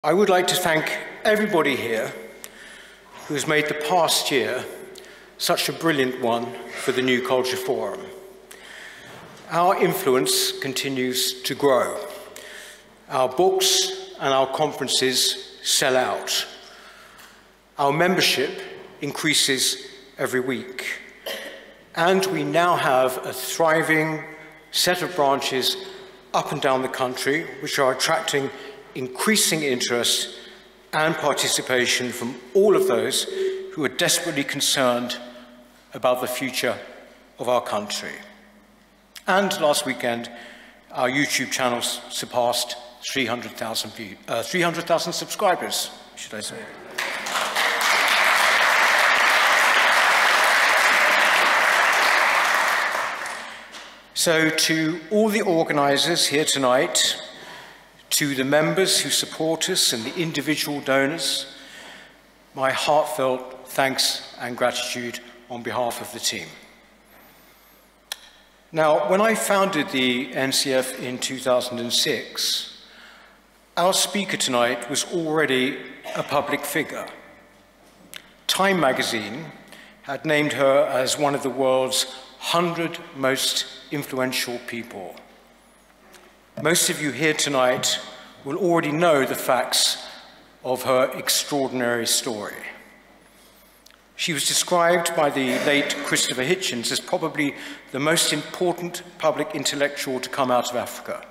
I would like to thank everybody here who has made the past year such a brilliant one for the New Culture Forum. Our influence continues to grow. Our books and our conferences sell out. Our membership increases every week. And we now have a thriving set of branches up and down the country which are attracting increasing interest and participation from all of those who are desperately concerned about the future of our country. And last weekend, our YouTube channel surpassed 300,000 subscribers, should I say. So to all the organisers here tonight, to the members who support us and the individual donors, my heartfelt thanks and gratitude on behalf of the team. Now, when I founded the NCF in 2006, our speaker tonight was already a public figure. Time magazine had named her as one of the world's 100 most influential people. Most of you here tonight will already know the facts of her extraordinary story. She was described by the late Christopher Hitchens as probably the most important public intellectual to come out of Africa.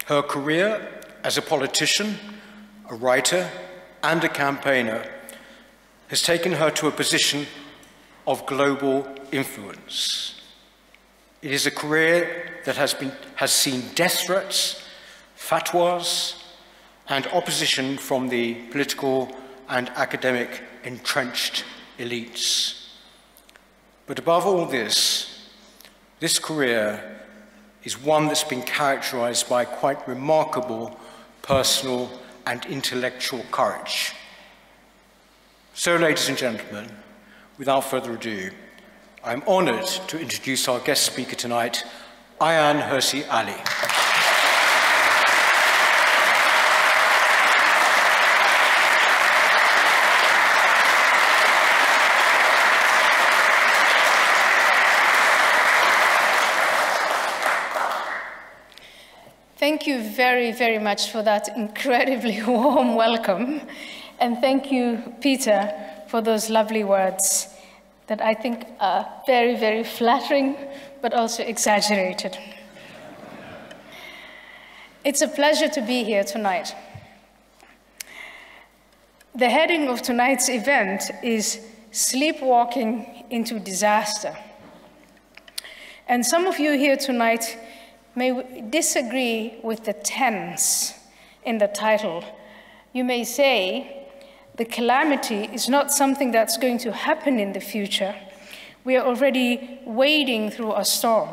Her career as a politician, a writer, and a campaigner has taken her to a position of global influence. It is a career that has seen death threats, fatwas, and opposition from the political and academic entrenched elites. But above all this career is one that's been characterized by quite remarkable personal and intellectual courage. So, ladies and gentlemen, without further ado, I'm honored to introduce our guest speaker tonight, Ayaan Hirsi Ali. Thank you very, very much for that incredibly warm welcome. And thank you, Peter, for those lovely words that I think are very, very flattering, but also exaggerated. It's a pleasure to be here tonight. The heading of tonight's event is Sleepwalking into Disaster. And some of you here tonight may disagree with the tense in the title. You may say, the calamity is not something that's going to happen in the future. We are already wading through a storm.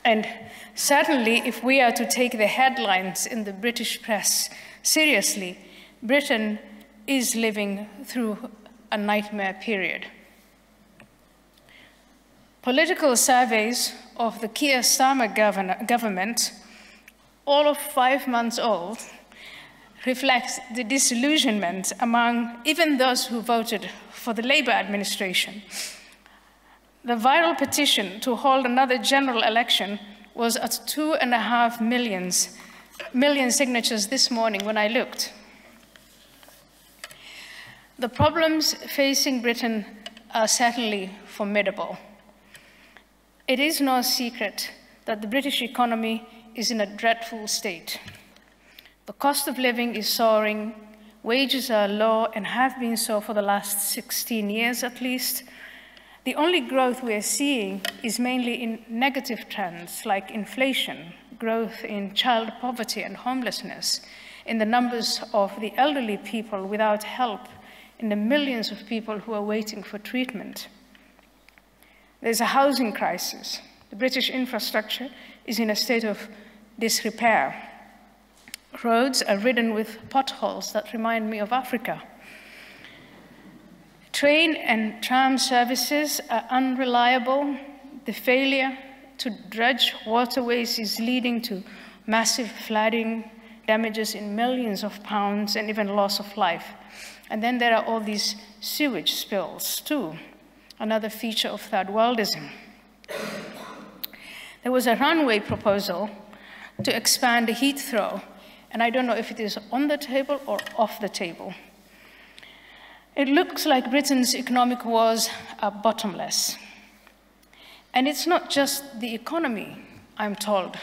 And certainly, if we are to take the headlines in the British press seriously, Britain is living through a nightmare period. Political surveys of the Keir Starmer government, all of 5 months old, reflects the disillusionment among even those who voted for the Labour administration. The viral petition to hold another general election was at 2.5 million signatures this morning when I looked. The problems facing Britain are certainly formidable. It is no secret that the British economy is in a dreadful state. The cost of living is soaring, wages are low and have been so for the last 16 years at least. The only growth we are seeing is mainly in negative trends like inflation, growth in child poverty and homelessness, in the numbers of the elderly people without help, in the millions of people who are waiting for treatment. There's a housing crisis. The British infrastructure is in a state of disrepair. Roads are ridden with potholes that remind me of Africa. Train and tram services are unreliable. The failure to dredge waterways is leading to massive flooding, damages in millions of pounds, and even loss of life. And then there are all these sewage spills, too, another feature of third worldism. There was a runway proposal to expand Heathrow, and I don't know if it is on the table or off the table. It looks like Britain's economic woes are bottomless. And it's not just the economy, I'm told.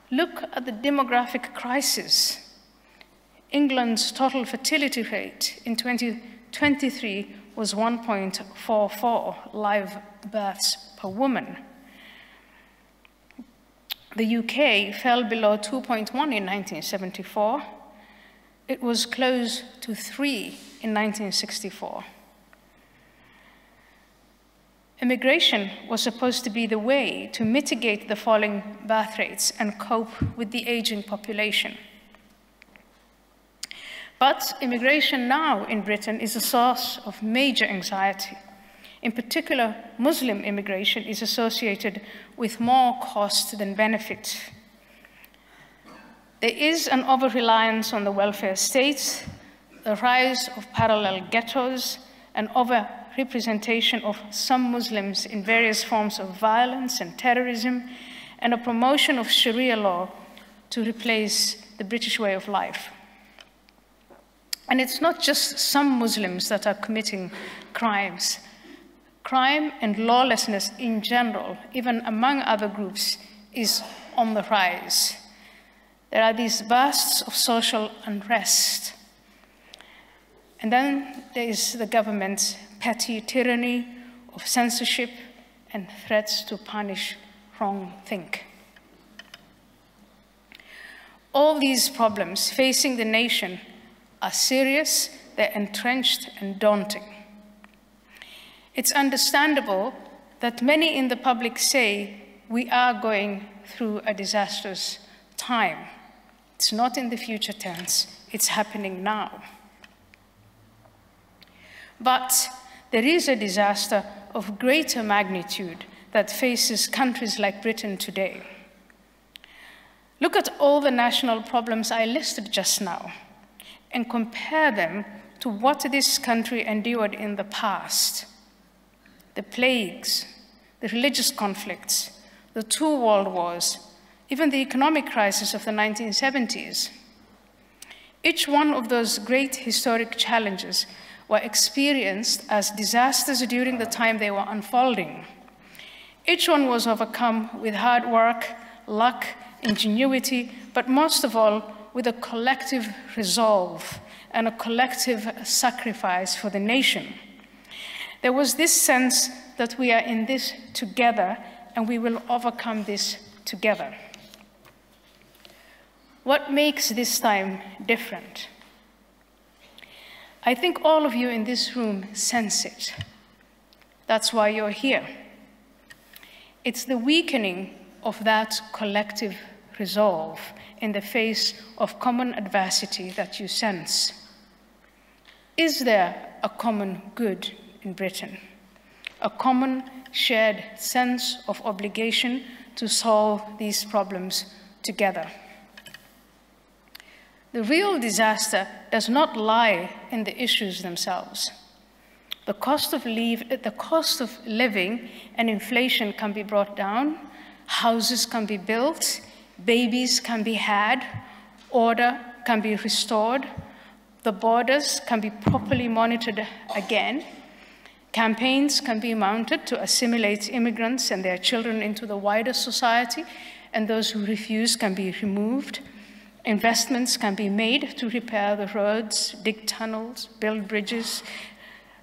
Look at the demographic crisis. England's total fertility rate in 2023 was 1.44 live births per woman. The UK fell below 2.1 in 1974. It was close to 3 in 1964. Immigration was supposed to be the way to mitigate the falling birth rates and cope with the aging population. But immigration now in Britain is a source of major anxiety. In particular, Muslim immigration is associated with more cost than benefit. There is an over-reliance on the welfare state, the rise of parallel ghettos, and over-representation of some Muslims in various forms of violence and terrorism, and a promotion of Sharia law to replace the British way of life. And it's not just some Muslims that are committing crimes. Crime and lawlessness in general, even among other groups, is on the rise. There are these bursts of social unrest. And then there is the government's petty tyranny of censorship and threats to punish wrongthink. All these problems facing the nation are serious, they're entrenched and daunting. It's understandable that many in the public say we are going through a disastrous time. It's not in the future tense, it's happening now. But there is a disaster of greater magnitude that faces countries like Britain today. Look at all the national problems I listed just now and compare them to what this country endured in the past. The plagues, the religious conflicts, the 2 world wars, even the economic crisis of the 1970s. Each one of those great historic challenges were experienced as disasters during the time they were unfolding. Each one was overcome with hard work, luck, ingenuity, but most of all, with a collective resolve and a collective sacrifice for the nation. There was this sense that we are in this together and we will overcome this together. What makes this time different? I think all of you in this room sense it. That's why you're here. It's the weakening of that collective resolve in the face of common adversity that you sense. Is there a common good in Britain? A common shared sense of obligation to solve these problems together? The real disaster does not lie in the issues themselves. The cost of living and inflation can be brought down, houses can be built, babies can be had, order can be restored, the borders can be properly monitored again, campaigns can be mounted to assimilate immigrants and their children into the wider society, and those who refuse can be removed. Investments can be made to repair the roads, dig tunnels, build bridges,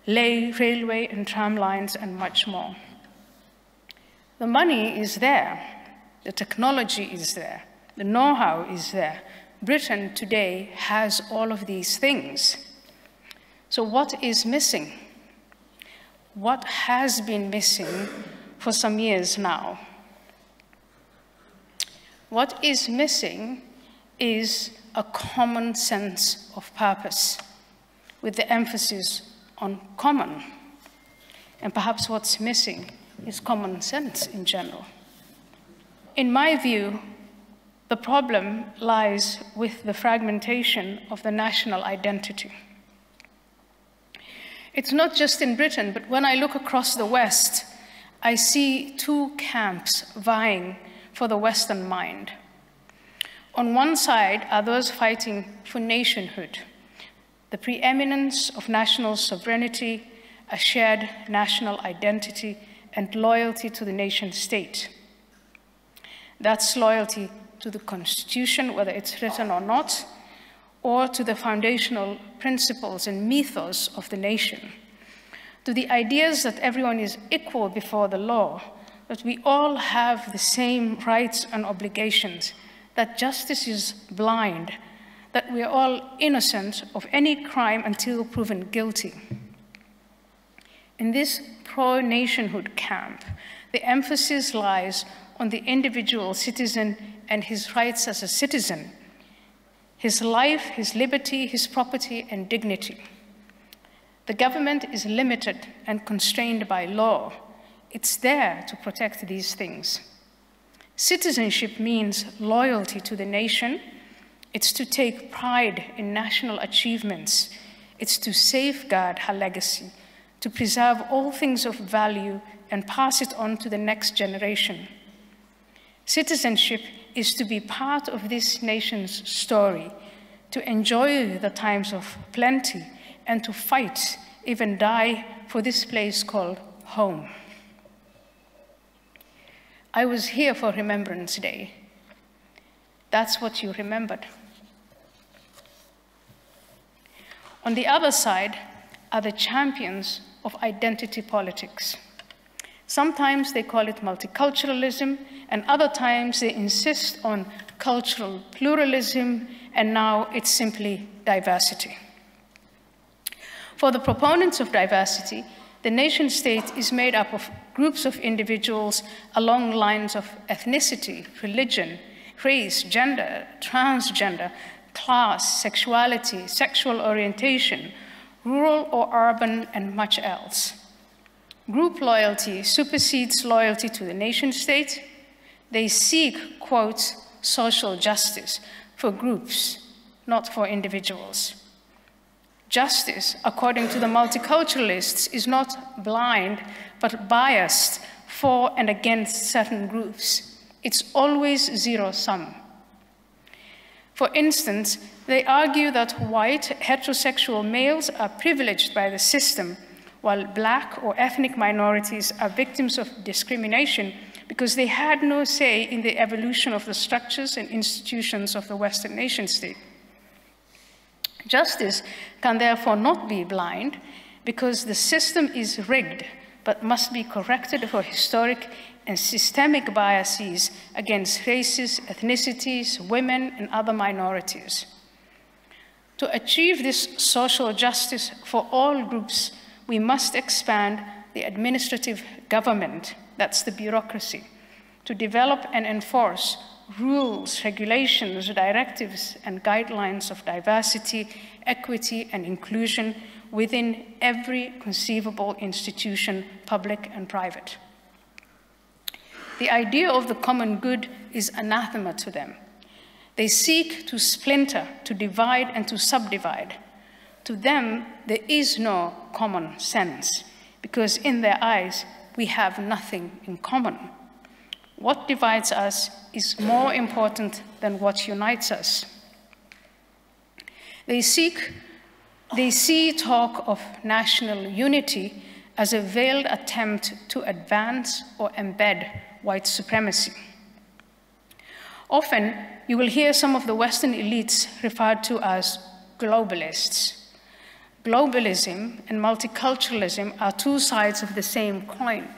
lay railway and tram lines, and much more. The money is there. The technology is there. The know-how is there. Britain today has all of these things. So what is missing? What has been missing for some years now? What is missing is a common sense of purpose, with the emphasis on common. And perhaps what's missing is common sense in general. In my view, the The problem lies with the fragmentation of the national identity. It's not just in Britain, but when I look across the West, I see two camps vying for the Western mind. On one side are those fighting for nationhood, the preeminence of national sovereignty, a shared national identity, and loyalty to the nation state. That's loyalty to the Constitution, whether it's written or not, or to the foundational principles and mythos of the nation, to the ideas that everyone is equal before the law, that we all have the same rights and obligations, that justice is blind, that we are all innocent of any crime until proven guilty. In this pro-nationhood camp, the emphasis lies on the individual citizen and his rights as a citizen, his life, his liberty, his property, and dignity. The government is limited and constrained by law. It's there to protect these things. Citizenship means loyalty to the nation. It's to take pride in national achievements. It's to safeguard her legacy, to preserve all things of value and pass it on to the next generation. Citizenship is to be part of this nation's story, to enjoy the times of plenty, and to fight, even die, for this place called home. I was here for Remembrance Day. That's what you remembered. On the other side are the champions of identity politics. Sometimes they call it multiculturalism, and other times they insist on cultural pluralism, and now it's simply diversity. For the proponents of diversity, the nation state is made up of groups of individuals along lines of ethnicity, religion, race, gender, transgender, class, sexuality, sexual orientation, rural or urban, and much else. Group loyalty supersedes loyalty to the nation state. They seek, quote, social justice for groups, not for individuals. Justice, according to the multiculturalists, is not blind, but biased for and against certain groups. It's always zero-sum. For instance, they argue that white heterosexual males are privileged by the system, while Black or ethnic minorities are victims of discrimination because they had no say in the evolution of the structures and institutions of the Western nation state. Justice can therefore not be blind because the system is rigged, but must be corrected for historic and systemic biases against races, ethnicities, women, and other minorities. To achieve this social justice for all groups, we must expand the administrative government, that's the bureaucracy, to develop and enforce rules, regulations, directives, and guidelines of diversity, equity, and inclusion within every conceivable institution, public and private. The idea of the common good is anathema to them. They seek to splinter, to divide, and to subdivide. To them, there is no common sense, because in their eyes, we have nothing in common. What divides us is more important than what unites us. They see talk of national unity as a veiled attempt to advance or embed white supremacy. Often, you will hear some of the Western elites referred to as globalists. Globalism and multiculturalism are two sides of the same coin.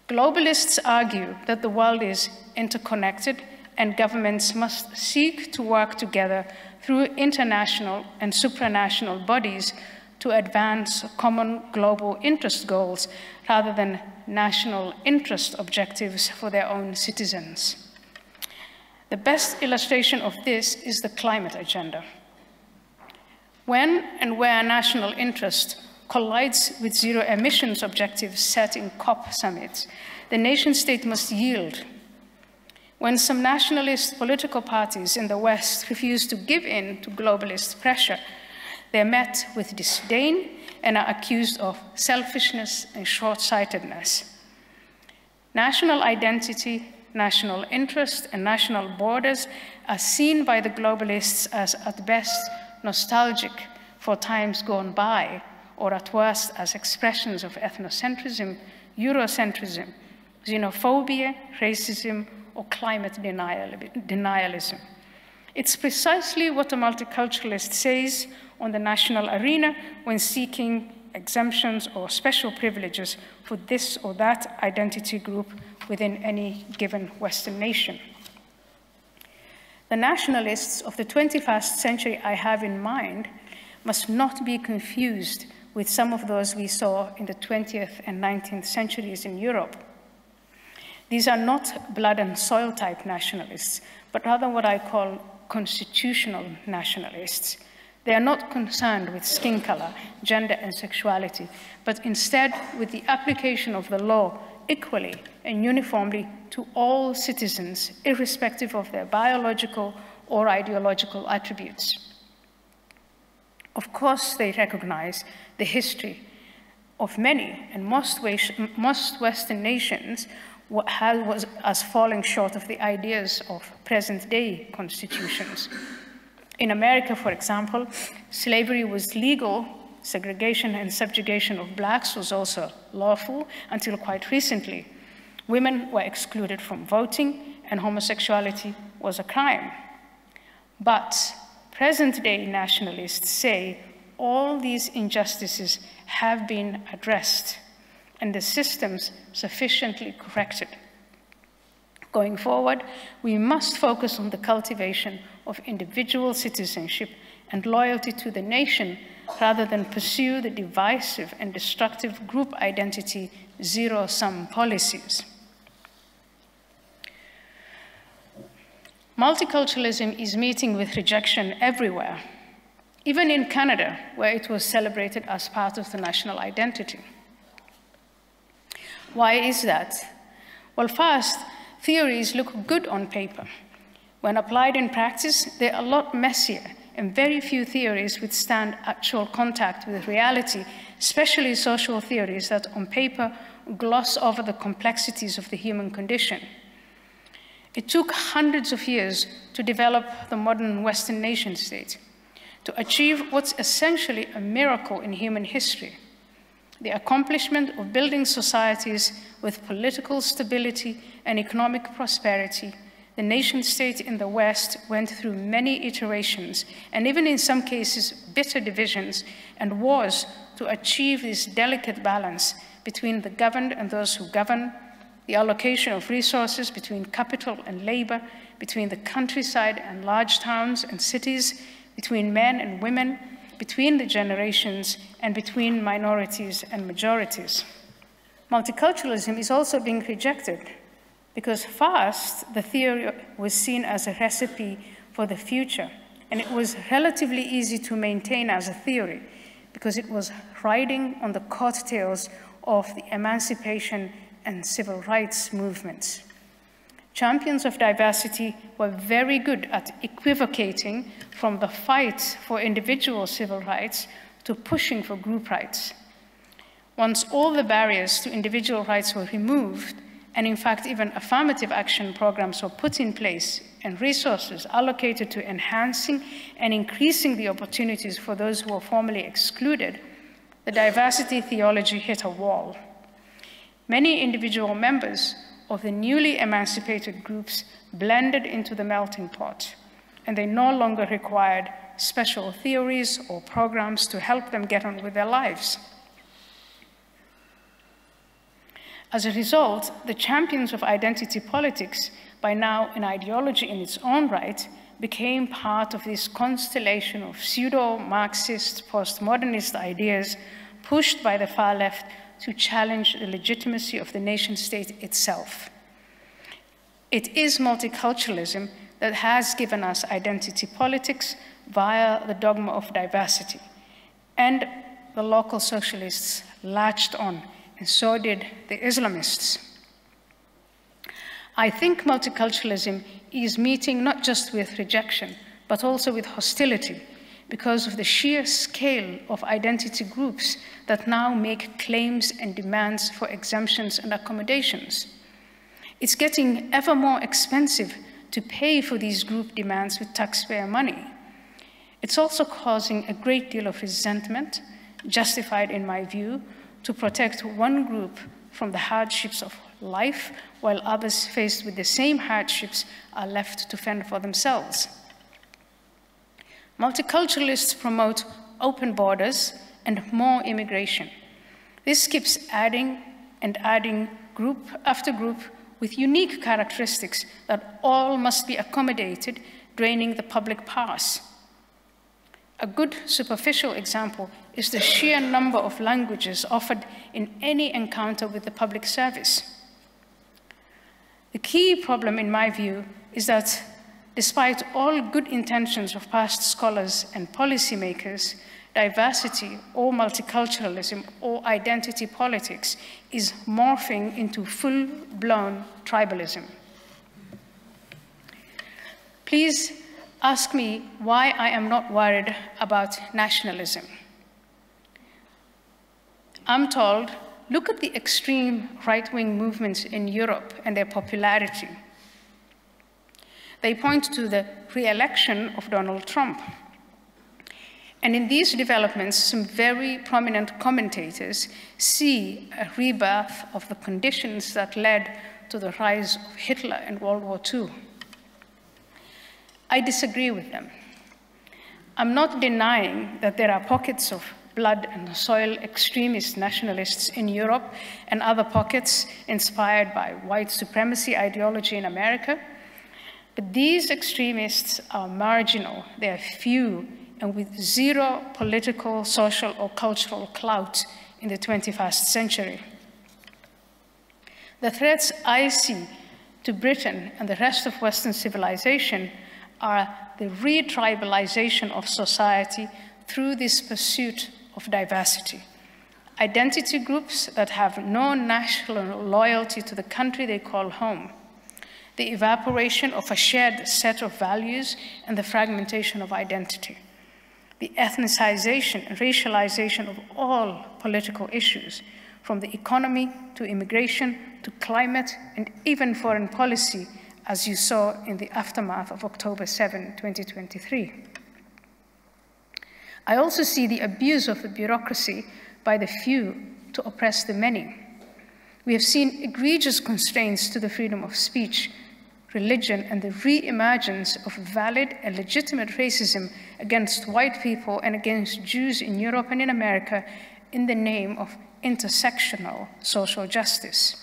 Globalists argue that the world is interconnected and governments must seek to work together through international and supranational bodies to advance common global interest goals rather than national interest objectives for their own citizens. The best illustration of this is the climate agenda. When and where national interest collides with zero emissions objectives set in COP summits, the nation state must yield. When some nationalist political parties in the West refuse to give in to globalist pressure, they're met with disdain and are accused of selfishness and short-sightedness. National identity, national interest, and national borders are seen by the globalists as, at best, nostalgic for times gone by, or at worst as expressions of ethnocentrism, Eurocentrism, xenophobia, racism, or climate denialism. It's precisely what a multiculturalist says on the national arena when seeking exemptions or special privileges for this or that identity group within any given Western nation. The nationalists of the 21st century I have in mind must not be confused with some of those we saw in the 20th and 19th centuries in Europe. These are not blood and soil type nationalists, but rather what I call constitutional nationalists. They are not concerned with skin color, gender, and sexuality, but instead with the application of the law equally and uniformly to all citizens, irrespective of their biological or ideological attributes. Of course, they recognize the history of many and most Western nations was as falling short of the ideas of present-day constitutions. In America, for example, slavery was legal, segregation and subjugation of blacks was also lawful until quite recently. Women were excluded from voting, and homosexuality was a crime. But present-day nationalists say all these injustices have been addressed and the systems sufficiently corrected. Going forward, we must focus on the cultivation of individual citizenship and loyalty to the nation rather than pursue the divisive and destructive group identity zero-sum policies. Multiculturalism is meeting with rejection everywhere, even in Canada, where it was celebrated as part of the national identity. Why is that? Well, first, theories look good on paper. When applied in practice, they're a lot messier, and very few theories withstand actual contact with reality, especially social theories that on paper gloss over the complexities of the human condition. It took hundreds of years to develop the modern Western nation state, to achieve what's essentially a miracle in human history, the accomplishment of building societies with political stability and economic prosperity. The nation-state in the West went through many iterations, and even in some cases, bitter divisions and wars to achieve this delicate balance between the governed and those who govern, the allocation of resources between capital and labor, between the countryside and large towns and cities, between men and women, between the generations, and between minorities and majorities. Multiculturalism is also being rejected because first, the theory was seen as a recipe for the future, and it was relatively easy to maintain as a theory because it was riding on the coattails of the emancipation and civil rights movements. Champions of diversity were very good at equivocating from the fight for individual civil rights to pushing for group rights. Once all the barriers to individual rights were removed, and in fact even affirmative action programs were put in place and resources allocated to enhancing and increasing the opportunities for those who were formerly excluded, the diversity theology hit a wall. Many individual members of the newly emancipated groups blended into the melting pot, and they no longer required special theories or programs to help them get on with their lives. As a result, the champions of identity politics, by now an ideology in its own right, became part of this constellation of pseudo-Marxist, postmodernist ideas pushed by the far left to challenge the legitimacy of the nation-state itself. It is multiculturalism that has given us identity politics via the dogma of diversity, and the local socialists latched on, and so did the Islamists. I think multiculturalism is meeting not just with rejection, but also with hostility because of the sheer scale of identity groups that now make claims and demands for exemptions and accommodations. It's getting ever more expensive to pay for these group demands with taxpayer money. It's also causing a great deal of resentment, justified in my view, to protect one group from the hardships of life, while others faced with the same hardships are left to fend for themselves. Multiculturalists promote open borders and more immigration. This keeps adding and adding group after group with unique characteristics that all must be accommodated, draining the public purse. A good superficial example is the sheer number of languages offered in any encounter with the public service. The key problem, in my view, is that despite all good intentions of past scholars and policymakers, diversity or multiculturalism or identity politics is morphing into full-blown tribalism. Please ask me why I am not worried about nationalism. I'm told, look at the extreme right-wing movements in Europe and their popularity. They point to the re-election of Donald Trump. And in these developments, some very prominent commentators see a rebirth of the conditions that led to the rise of Hitler in World War II. I disagree with them. I'm not denying that there are pockets of blood and soil extremist nationalists in Europe and other pockets inspired by white supremacy ideology in America. But these extremists are marginal, they are few, and with zero political, social, or cultural clout in the 21st century. The threats I see to Britain and the rest of Western civilization are the re-tribalization of society through this pursuit of diversity. Identity groups that have no national loyalty to the country they call home. The evaporation of a shared set of values and the fragmentation of identity. The ethnicization and racialization of all political issues, from the economy to immigration to climate and even foreign policy, as you saw in the aftermath of October 7, 2023. I also see the abuse of the bureaucracy by the few to oppress the many. We have seen egregious constraints to the freedom of speech, religion, and the re-emergence of valid and legitimate racism against white people and against Jews in Europe and in America in the name of intersectional social justice.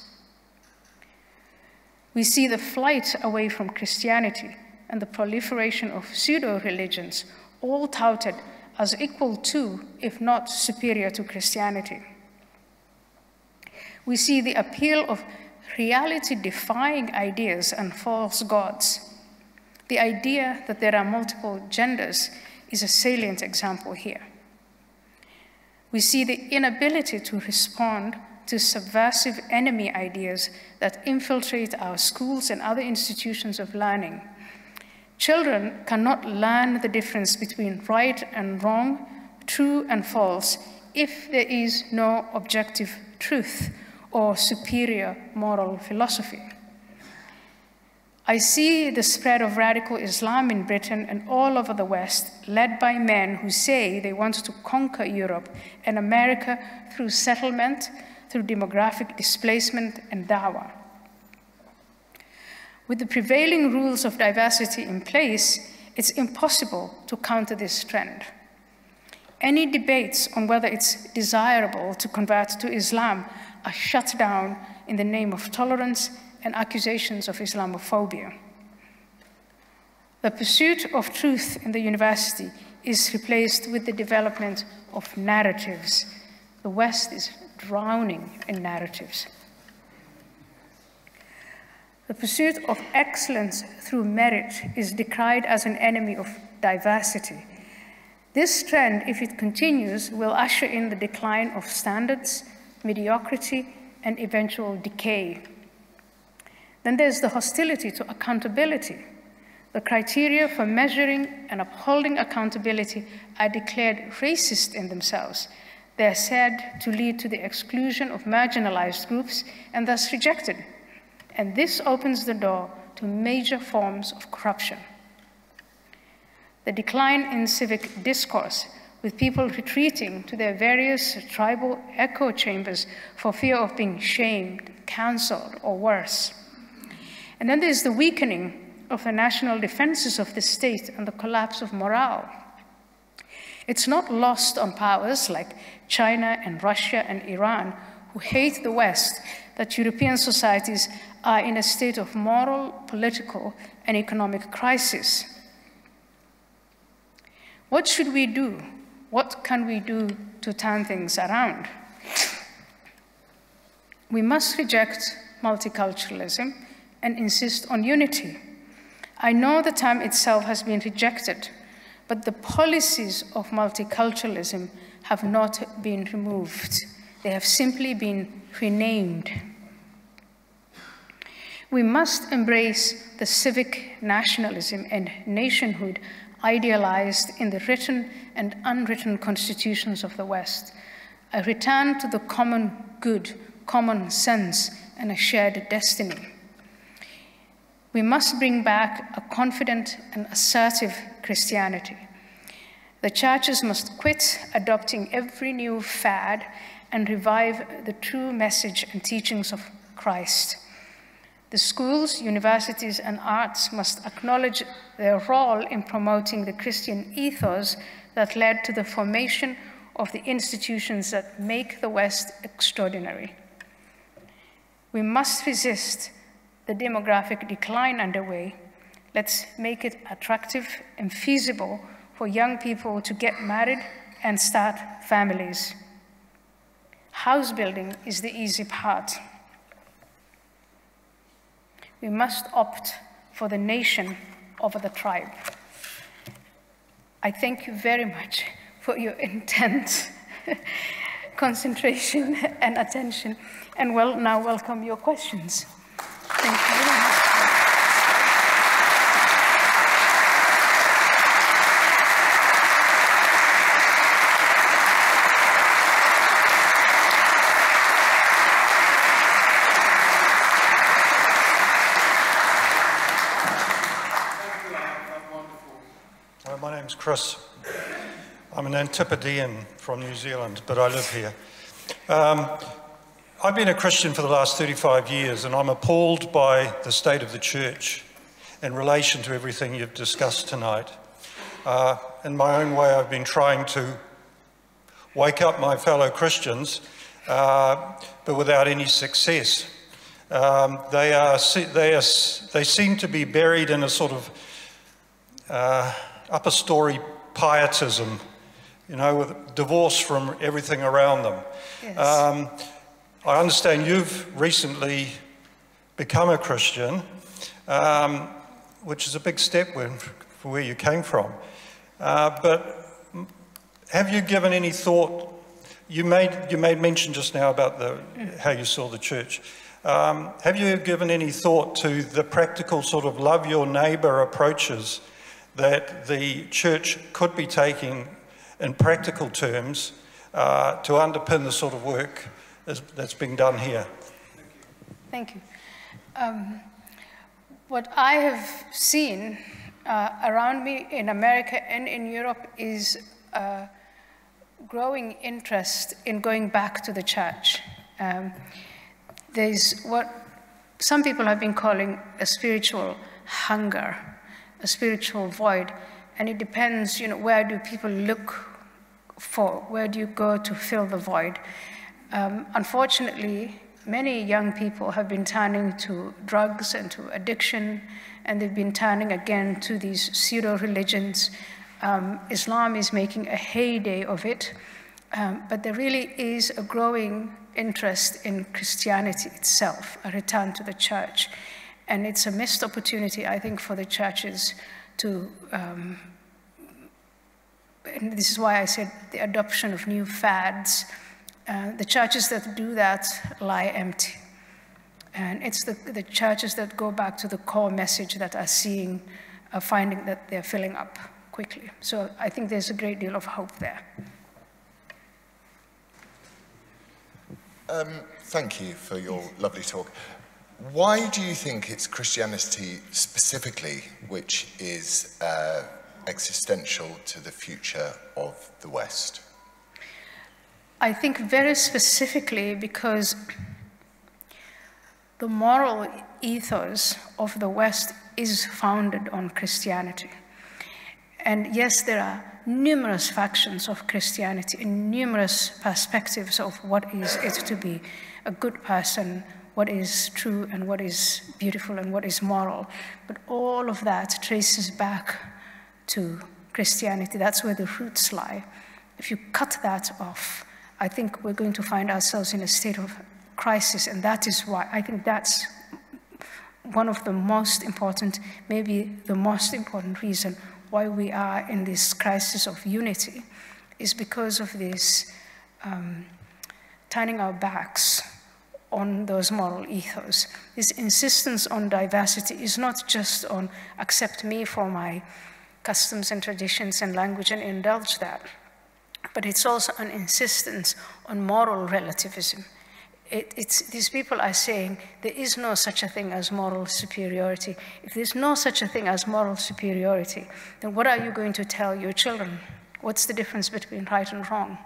We see the flight away from Christianity and the proliferation of pseudo-religions, all touted as equal to, if not superior to, Christianity. We see the appeal of reality-defying ideas and false gods. The idea that there are multiple genders is a salient example here. We see the inability to respond to subversive enemy ideas that infiltrate our schools and other institutions of learning. Children cannot learn the difference between right and wrong, true and false, if there is no objective truth or superior moral philosophy. I see the spread of radical Islam in Britain and all over the West, led by men who say they want to conquer Europe and America through settlement, through demographic displacement and dawah. With the prevailing rules of diversity in place, it's impossible to counter this trend. Any debates on whether it's desirable to convert to Islam are shut down in the name of tolerance and accusations of Islamophobia. The pursuit of truth in the university is replaced with the development of narratives. The West is drowning in narratives. The pursuit of excellence through merit is decried as an enemy of diversity. This trend, if it continues, will usher in the decline of standards, mediocrity, and eventual decay. Then there's the hostility to accountability. The criteria for measuring and upholding accountability are declared racist in themselves. They are said to lead to the exclusion of marginalized groups and thus rejected. And this opens the door to major forms of corruption. The decline in civic discourse, with people retreating to their various tribal echo chambers for fear of being shamed, cancelled, or worse. And then there's the weakening of the national defenses of the state and the collapse of morale. It's not lost on powers like China and Russia and Iran, who hate the West, that European societies are in a state of moral, political, and economic crisis. What should we do? What can we do to turn things around? We must reject multiculturalism and insist on unity. I know the term itself has been rejected, but the policies of multiculturalism have not been removed. They have simply been renamed. We must embrace the civic nationalism and nationhood idealized in the written and unwritten constitutions of the West, a return to the common good, common sense, and a shared destiny. We must bring back a confident and assertive Christianity. The churches must quit adopting every new fad and revive the true message and teachings of Christ. The schools, universities, and arts must acknowledge their role in promoting the Christian ethos that led to the formation of the institutions that make the West extraordinary. We must resist the demographic decline underway. Let's make it attractive and feasible for young people to get married and start families. House building is the easy part. We must opt for the nation over the tribe. I thank you very much for your intense concentration and attention, and will now welcome your questions. Thank you very much. My name's Chris. I'm an Antipodean from New Zealand, but I live here. I've been a Christian for the last 35 years, and I'm appalled by the state of the church in relation to everything you've discussed tonight. In my own way, I've been trying to wake up my fellow Christians, but without any success. They seem to be buried in a sort of upper story pietism, you know, with divorce from everything around them. Yes. I understand you've recently become a Christian, which is a big step for where you came from. But have you given any thought? You made mention just now about how you saw the church. Have you given any thought to the practical sort of love your neighbour approaches that the church could be taking in practical terms to underpin the sort of work that's being done here? Thank you. What I have seen around me in America and in Europe is growing interest in going back to the church. There's what some people have been calling a spiritual hunger, a spiritual void, and it depends, you know, where do people look for, where do you go to fill the void? Unfortunately, many young people have been turning to drugs and to addiction, and they've been turning again to these pseudo-religions. Islam is making a heyday of it, but there really is a growing interest in Christianity itself, a return to the church. And it's a missed opportunity, I think, for the churches to, and this is why I said the adoption of new fads. The churches that do that lie empty. And it's the churches that go back to the core message that are finding that they're filling up quickly. So I think there's a great deal of hope there. Thank you for your lovely talk. Why do you think it's Christianity specifically which is existential to the future of the West? I think very specifically because the moral ethos of the West is founded on Christianity. And yes, there are numerous factions of Christianity and numerous perspectives of what is it to be a good person, what is true and what is beautiful and what is moral. But all of that traces back to Christianity. That's where the roots lie. If you cut that off, I think we're going to find ourselves in a state of crisis, and that is why I think that's one of the most important, maybe the most important reason why we are in this crisis of unity, is because of this turning our backs on those moral ethos. This insistence on diversity is not just on accept me for my customs and traditions and language and indulge that, but it's also an insistence on moral relativism. These people are saying there is no such a thing as moral superiority. If there's no such a thing as moral superiority, then what are you going to tell your children? What's the difference between right and wrong?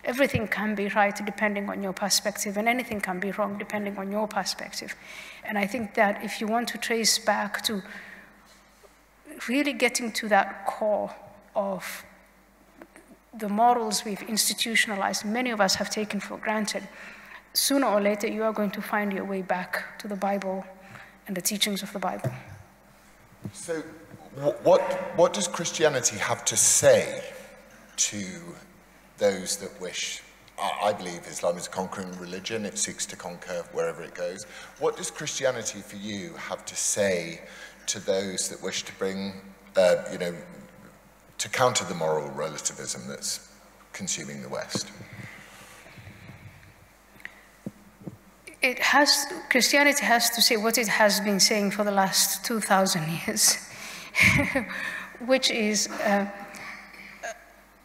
Everything can be right depending on your perspective, and anything can be wrong depending on your perspective. And I think that if you want to trace back to really getting to that core of the morals we've institutionalized, many of us have taken for granted, sooner or later you are going to find your way back to the Bible and the teachings of the Bible. So what does Christianity have to say to those that wish? I believe Islam is a conquering religion. It seeks to conquer wherever it goes. What does Christianity for you have to say to those that wish to bring, to counter the moral relativism that's consuming the West? Christianity has to say what it has been saying for the last 2,000 years, which is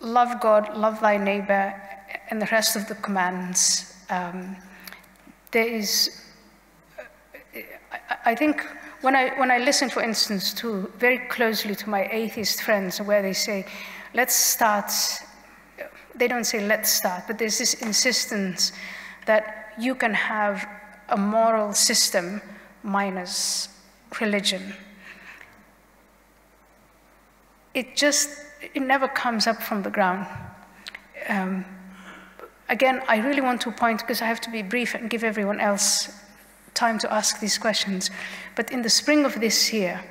love God, love thy neighbor, and the rest of the commands. I think when I listen, for instance, very closely to my atheist friends, where they say, let's start, they don't say let's start, but there's this insistence that you can have a moral system minus religion. It never comes up from the ground. Again, I really want to point, because I have to be brief and give everyone else time to ask these questions, but in the spring of this year,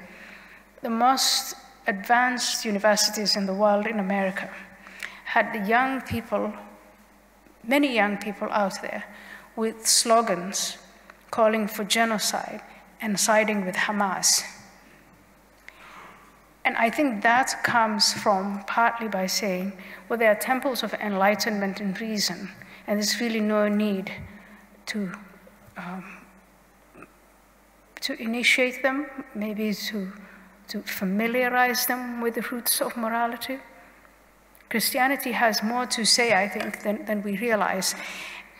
the most advanced universities in the world in America had the young people, many young people out there, with slogans calling for genocide and siding with Hamas. And I think that comes from partly by saying, well, there are temples of enlightenment and reason, and there's really no need to initiate them, maybe to familiarize them with the roots of morality. Christianity has more to say, I think, than we realize.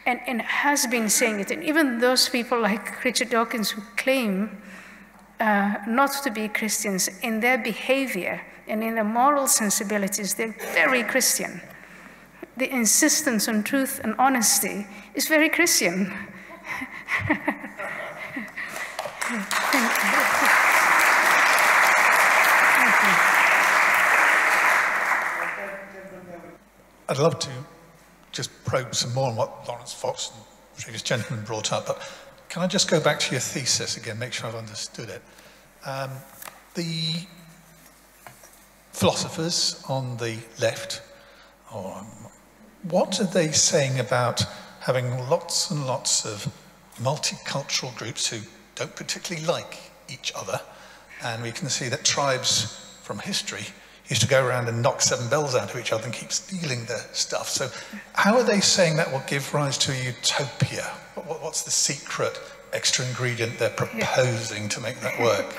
And has been saying it. And even those people like Richard Dawkins who claim not to be Christians, in their behavior and in their moral sensibilities, they're very Christian. The insistence on truth and honesty is very Christian. I'd love to just probe some more on what Lawrence Fox and previous gentlemen brought up, but can I just go back to your thesis again, make sure I've understood it? The philosophers on the left, what are they saying about having lots and lots of multicultural groups who don't particularly like each other? And we can see that tribes from history used to go around and knock 7 bells out of each other and keep stealing their stuff. So how are they saying that will give rise to a utopia? What's the secret extra ingredient they're proposing to make that work?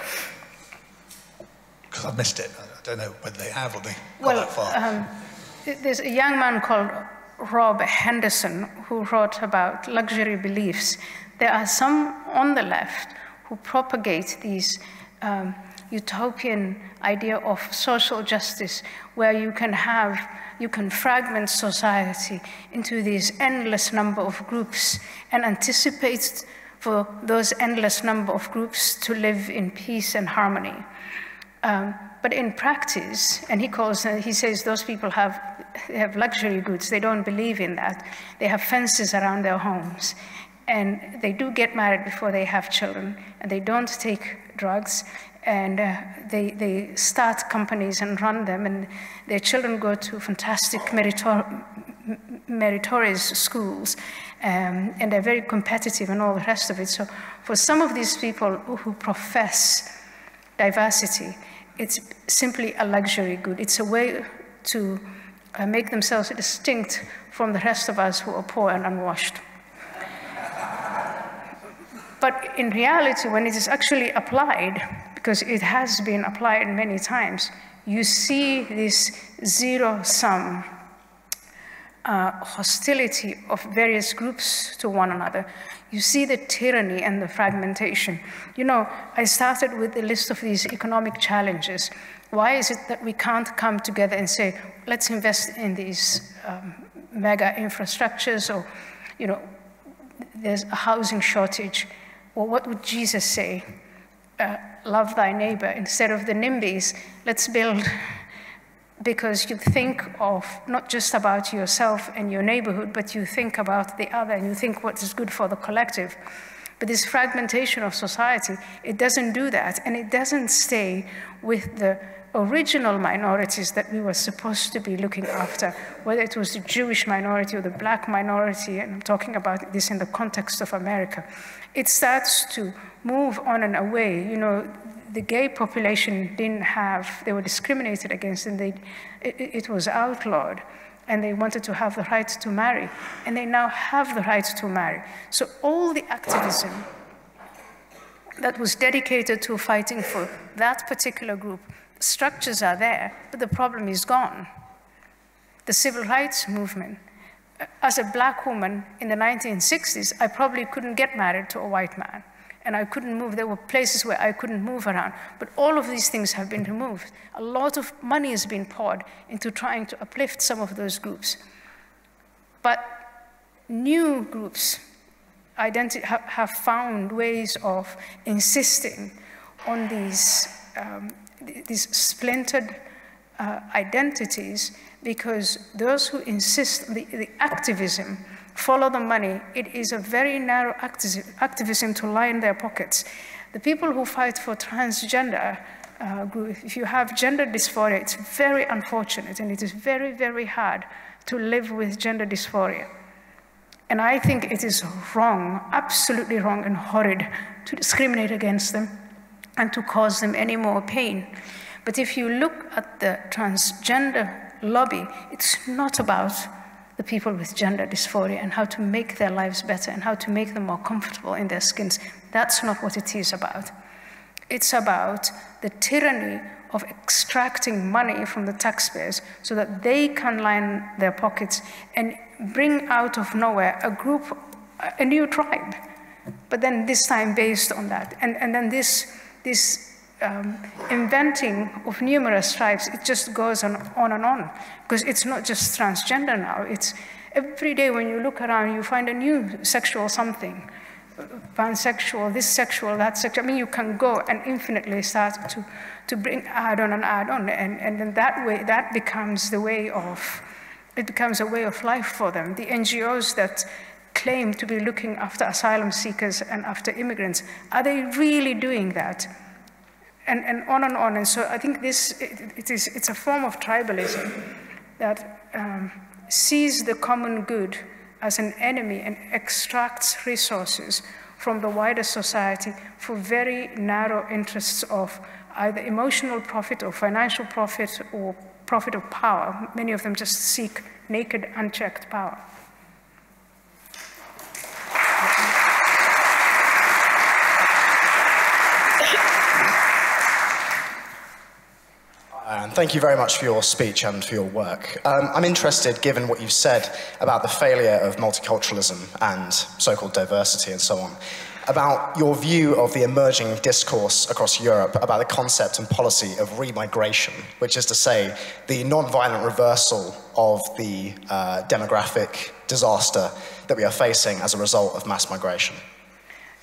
Because I've missed it. I don't know whether they have or they got that far. There's a young man called Rob Henderson who wrote about luxury beliefs. There are some on the left who propagate these utopian idea of social justice, where you can fragment society into these endless number of groups and anticipate for those endless number of groups to live in peace and harmony. But in practice, and he says those people have luxury goods. They don't believe in that. They have fences around their homes, and they do get married before they have children, and they don't take drugs, and they start companies and run them, and their children go to fantastic meritorious schools, and they're very competitive and all the rest of it. So for some of these people who profess diversity, it's simply a luxury good. It's a way to make themselves distinct from the rest of us who are poor and unwashed. But in reality, when it is actually applied, because it has been applied many times, you see this zero-sum hostility of various groups to one another. You see the tyranny and the fragmentation. You know, I started with a list of these economic challenges. Why is it that we can't come together and say, let's invest in these mega infrastructures, or, you know, there's a housing shortage? Well, what would Jesus say? Love thy neighbor. Instead of the NIMBYs, let's build, because you think of not just about yourself and your neighborhood, but you think about the other, and you think what is good for the collective. But this fragmentation of society, it doesn't do that, and it doesn't stay with the original minorities that we were supposed to be looking after, whether it was the Jewish minority or the Black minority, and I'm talking about this in the context of America. It starts to move on and away. You know, the gay population they were discriminated against, and it was outlawed, and they wanted to have the right to marry, and they now have the right to marry. So all the activism that was dedicated to fighting for that particular group, structures are there, but the problem is gone. The civil rights movement. As a Black woman in the 1960s, I probably couldn't get married to a white man, and I couldn't move. There were places where I couldn't move around, but all of these things have been removed. A lot of money has been poured into trying to uplift some of those groups. But new groups have found ways of insisting on these splintered identities, because those who insist on the activism follow the money. It is a very narrow activism to line their pockets. The people who fight for transgender group, if you have gender dysphoria, it's very unfortunate, and it is very, very hard to live with gender dysphoria. And I think it is wrong, absolutely wrong and horrid, to discriminate against them and to cause them any more pain. But if you look at the transgender lobby, it's not about the people with gender dysphoria and how to make their lives better and how to make them more comfortable in their skins. That's not what it is about. It's about the tyranny of extracting money from the taxpayers so that they can line their pockets and bring out of nowhere a group, a new tribe, but then this time based on that. And then this inventing of numerous tribes, it just goes on and on, because it's not just transgender now. It's every day when you look around, you find a new sexual something, pansexual, this sexual, that sexual. I mean, you can go and infinitely start to bring add on, and then that way, that becomes the way of, it becomes a way of life for them. The NGOs that claim to be looking after asylum seekers and after immigrants, are they really doing that? And on and on. And so I think it's a form of tribalism that sees the common good as an enemy and extracts resources from the wider society for very narrow interests of either emotional profit or financial profit or profit of power. Many of them just seek naked, unchecked power. And thank you very much for your speech and for your work. I'm interested, given what you've said about the failure of multiculturalism and so-called diversity and so on, about your view of the emerging discourse across Europe about the concept and policy of remigration, which is to say, the non-violent reversal of the demographic disaster that we are facing as a result of mass migration.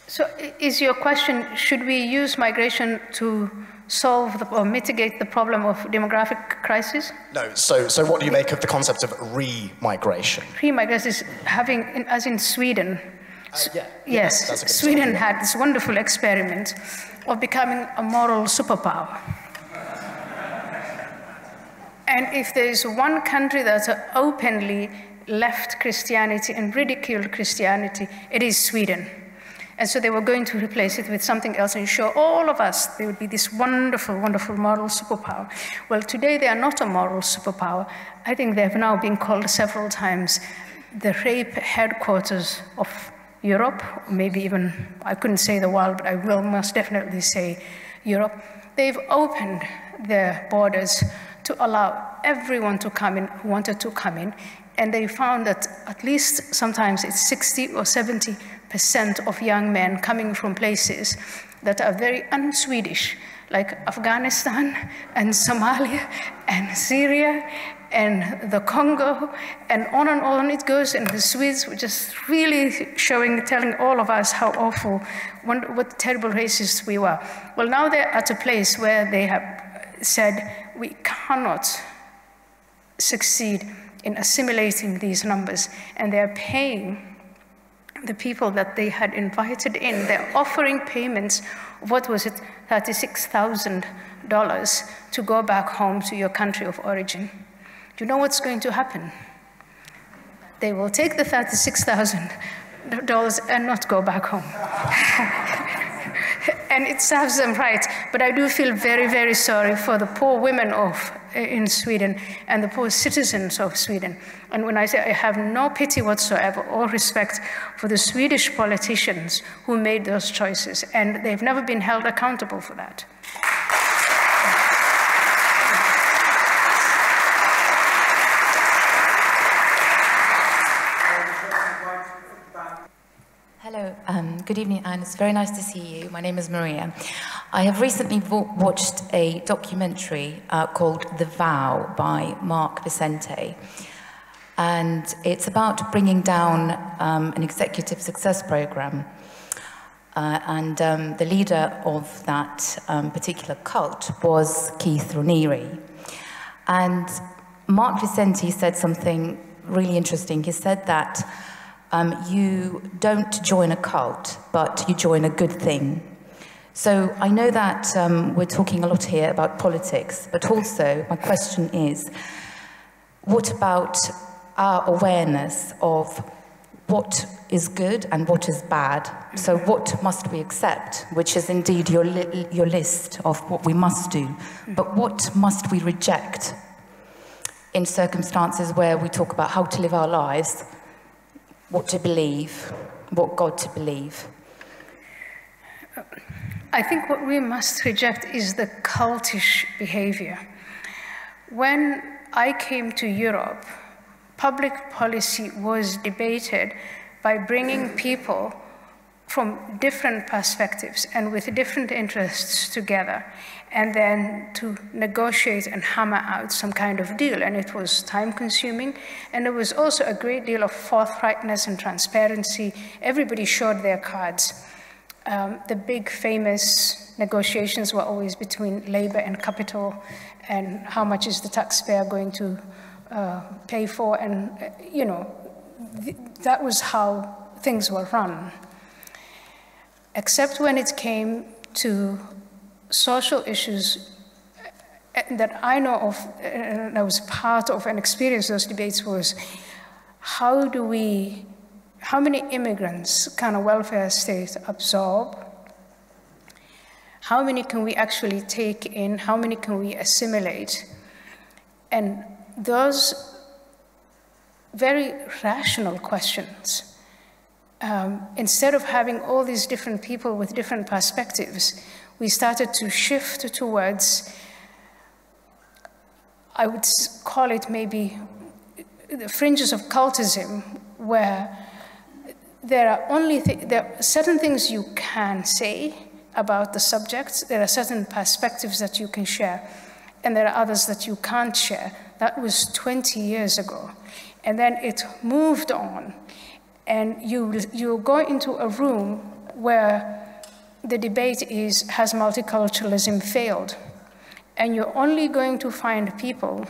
So is your question, should we use migration to solve or mitigate the problem of demographic crisis? No, so what do you make of the concept of re-migration? Re-migration is having, as in Sweden. Yes, Sweden had this wonderful experiment of becoming a moral superpower. And if there is one country that openly left Christianity and ridiculed Christianity, it is Sweden. And so they were going to replace it with something else and show all of us there would be this wonderful, wonderful moral superpower. Well, today they are not a moral superpower. I think they have now been called several times the rape headquarters of Europe, maybe even, I couldn't say the world, but I will most definitely say Europe. They've opened their borders to allow everyone to come in who wanted to come in, and they found that at least sometimes it's 60 or 70% of young men coming from places that are very un-Swedish, like Afghanistan and Somalia and Syria and the Congo, and on it goes. And the Swedes were just really telling all of us how awful, what terrible racists we were. Well, now they're at a place where they have said, we cannot succeed in assimilating these numbers, and they're paying the people that they had invited in. They're offering payments of, what was it, $36,000 to go back home to your country of origin. Do you know what's going to happen? They will take the $36,000 and not go back home. And it serves them right. But I do feel very, very sorry for the poor women in Sweden and the poor citizens of Sweden. And when I say I have no pity whatsoever or respect for the Swedish politicians who made those choices, and they've never been held accountable for that. Hello, good evening, Anne. It's very nice to see you. My name is Maria. I have recently watched a documentary called The Vow by Mark Vicente. And it's about bringing down an executive success program. The leader of that particular cult was Keith Raniere. And Mark Vicente said something really interesting. He said that you don't join a cult, but you join a good thing. So I know that we're talking a lot here about politics, but also my question is, what about our awareness of what is good and what is bad? So what must we accept, which is indeed your list of what we must do, but what must we reject in circumstances where we talk about how to live our lives, what to believe, what God to believe? I think what we must reject is the cultish behavior. When I came to Europe, public policy was debated by bringing people from different perspectives and with different interests together, and then to negotiate and hammer out some kind of deal. And it was time-consuming, and there was also a great deal of forthrightness and transparency. Everybody showed their cards. The big famous negotiations were always between labor and capital, and how much is the taxpayer going to pay for, and that was how things were run. Except when it came to social issues that I know of, and I was part of and experienced those debates, was how many immigrants can a welfare state absorb? How many can we actually take in? How many can we assimilate? And those very rational questions, instead of having all these different people with different perspectives, we started to shift towards I would call it maybe the fringes of cultism, where there are certain things you can say about the subject, there are certain perspectives that you can share, and there are others that you can't share. That was 20 years ago. And then it moved on, and you go into a room where the debate is, has multiculturalism failed? And you're only going to find people,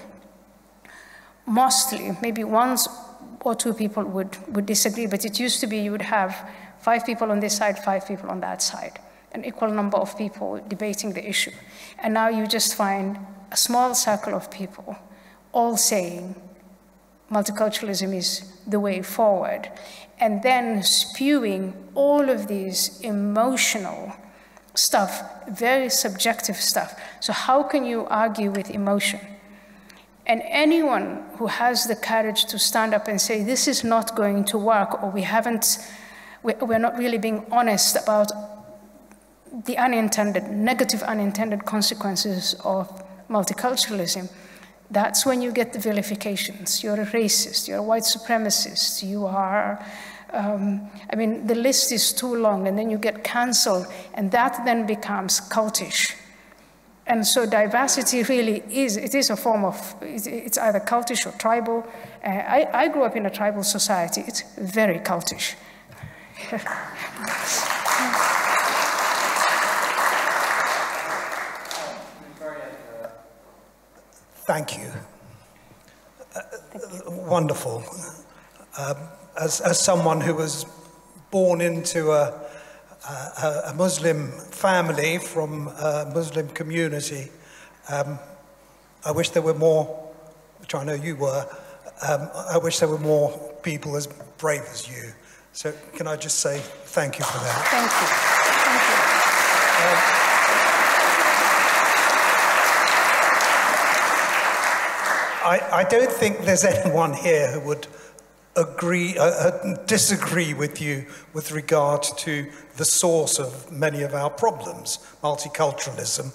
mostly, maybe one or two people would disagree, but it used to be you would have 5 people on this side, 5 people on that side, an equal number of people debating the issue. And now you just find a small circle of people all saying multiculturalism is the way forward, and then spewing all of these emotional stuff, very subjective stuff. So how can you argue with emotion? And anyone who has the courage to stand up and say, this is not going to work, or we're not really being honest about the negative unintended consequences of multiculturalism, that's when you get the vilifications. You're a racist, you're a white supremacist, you are, I mean, the list is too long, and then you get canceled, and that then becomes cultish. And so diversity really is a form of, it's either cultish or tribal. I grew up in a tribal society. It's very cultish. Thank you. Wonderful. As someone who was born into a Muslim family from a Muslim community, I wish there were more, which I know you were, I wish there were more people as brave as you. So can I just say thank you for that? Thank you. Thank you. I don't think there's anyone here who would disagree with you with regard to the source of many of our problems, multiculturalism,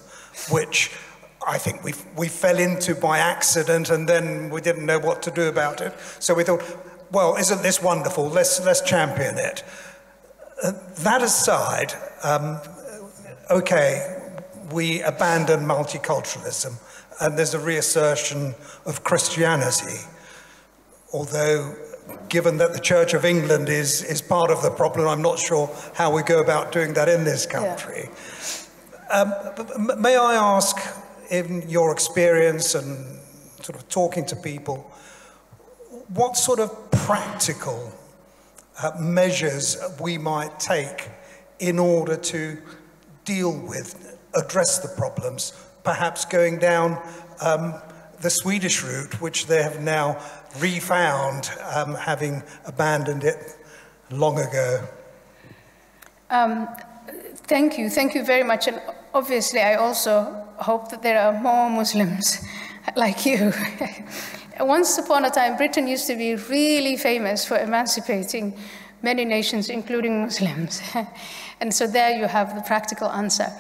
which I think we fell into by accident, and then we didn't know what to do about it. So we thought, well, isn't this wonderful? Let's champion it. That aside, okay, we abandon multiculturalism, and there's a reassertion of Christianity, although given that the Church of England is part of the problem, I'm not sure how we go about doing that in this country. Yeah. May I ask, in your experience and sort of talking to people, what sort of practical measures we might take in order to deal with, address the problems, perhaps going down the Swedish route, which they have now refound, having abandoned it long ago? Thank you very much. And obviously, I also hope that there are more Muslims like you. Once upon a time, Britain used to be really famous for emancipating many nations, including Muslims. And so there you have the practical answer.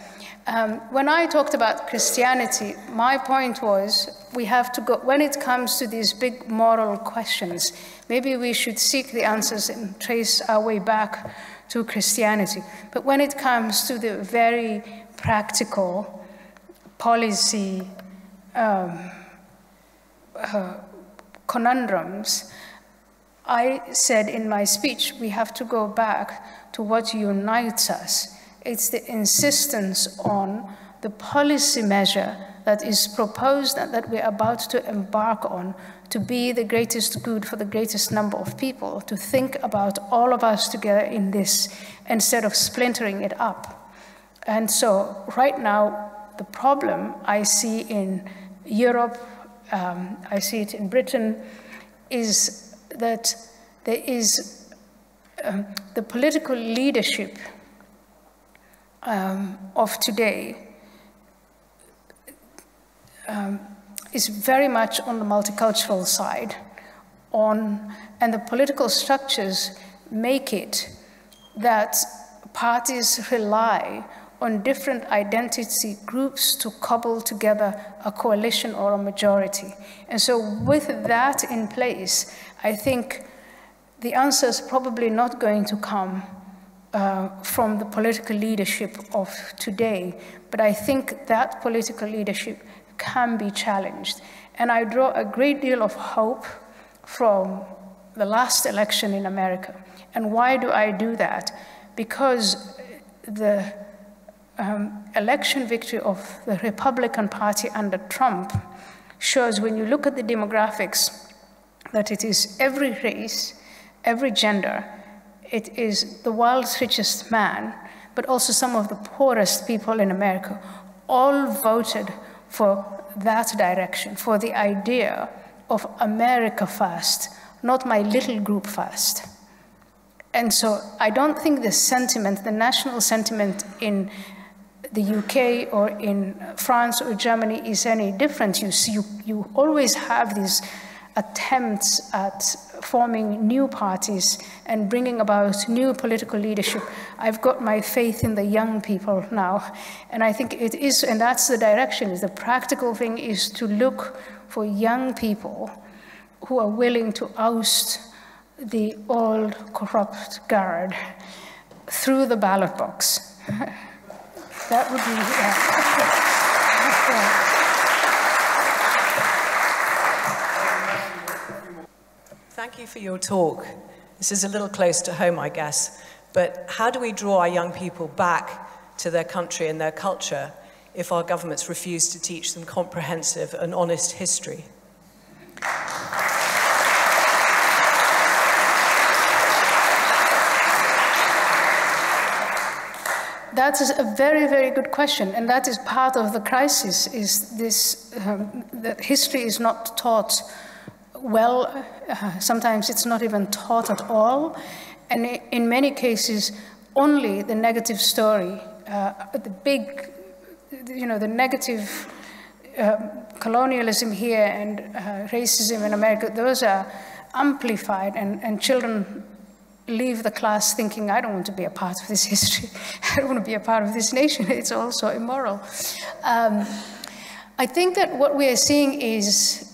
When I talked about Christianity, my point was we have to go, when it comes to these big moral questions, maybe we should seek the answers and trace our way back to Christianity. But when it comes to the very practical policy conundrums, I said in my speech, we have to go back to what unites us. It's the insistence on the policy measure that is proposed and that we're about to embark on to be the greatest good for the greatest number of people, to think about all of us together in this instead of splintering it up. And so right now, the problem I see in Europe, I see it in Britain, is that there is the political leadership of today is very much on the multicultural side, and the political structures make it that parties rely on different identity groups to cobble together a coalition or a majority. And so with that in place, I think the answer is probably not going to come from the political leadership of today, but I think that political leadership can be challenged. And I draw a great deal of hope from the last election in America. And why do I do that? Because the election victory of the Republican Party under Trump shows, when you look at the demographics, that it is every race, every gender, it is the world's richest man, but also some of the poorest people in America, all voted for that direction, for the idea of America first, not my little group first. And so I don't think the sentiment, the national sentiment in the UK or in France or Germany is any different. You always have these attempts at forming new parties and bringing about new political leadership. I've got my faith in the young people now, and I think it is, and that's the direction. The practical thing is to look for young people who are willing to oust the old corrupt guard through the ballot box. That would be, Thank you for your talk. This is a little close to home, I guess, but how do we draw our young people back to their country and their culture if our governments refuse to teach them comprehensive and honest history? That is a very, very good question, and that is part of the crisis, is this, that history is not taught well. Sometimes it's not even taught at all, and in many cases, only the negative story, the big, the negative colonialism here and racism in America, those are amplified, and children leave the class thinking, I don't want to be a part of this history. I don't want to be a part of this nation. It's also immoral. I think that what we are seeing is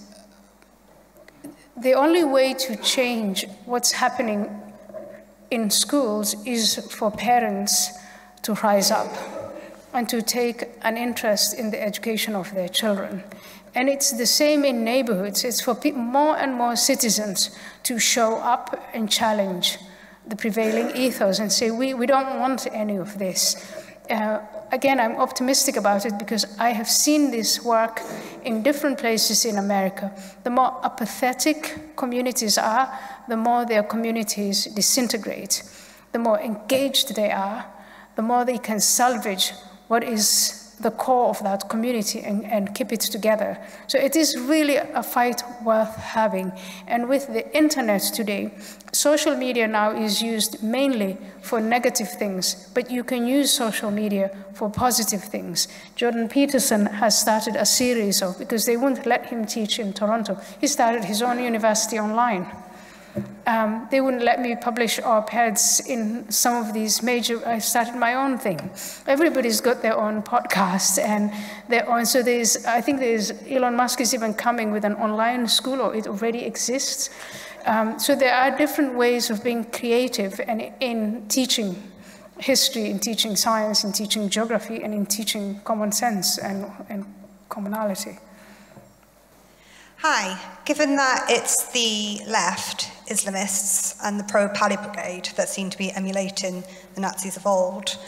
the only way to change what's happening in schools is for parents to rise up and to take an interest in the education of their children. And it's the same in neighborhoods. It's for more and more citizens to show up and challenge the prevailing ethos and say, we don't want any of this. Again, I'm optimistic about it because I have seen this work in different places in America. The more apathetic communities are, the more their communities disintegrate. The more engaged they are, the more they can salvage what is the core of that community and keep it together. So it is really a fight worth having. And with the internet today, social media now is used mainly for negative things, but you can use social media for positive things. Jordan Peterson has started a series of, because they wouldn't let him teach in Toronto, he started his own university online. They wouldn't let me publish op-eds in some of these major, I started my own thing. Everybody's got their own podcast and their own, so I think Elon Musk is even coming with an online school, or it already exists. So there are different ways of being creative and in teaching history, in teaching science, in teaching geography, and in teaching common sense and commonality. Hi, given that it's the left, Islamists, and the pro-Pali brigade that seem to be emulating the Nazis of old,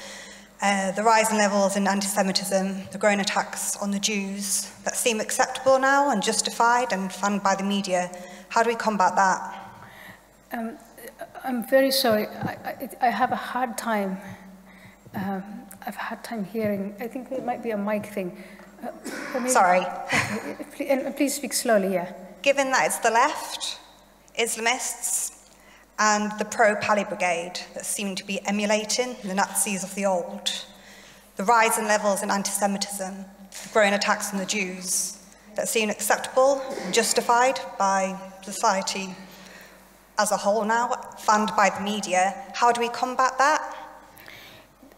the rising levels in anti-Semitism, the growing attacks on the Jews that seem acceptable now and justified and funded by the media, how do we combat that? I'm very sorry. I have a hard time. I've had time hearing. I think it might be a mic thing. Sorry. And please speak slowly, yeah. Given that it's the left, Islamists, and the pro-Pali brigade that seem to be emulating the Nazis of the old, the rising levels in anti-Semitism, the growing attacks on the Jews that seem acceptable and justified by society as a whole now, funded by the media, how do we combat that?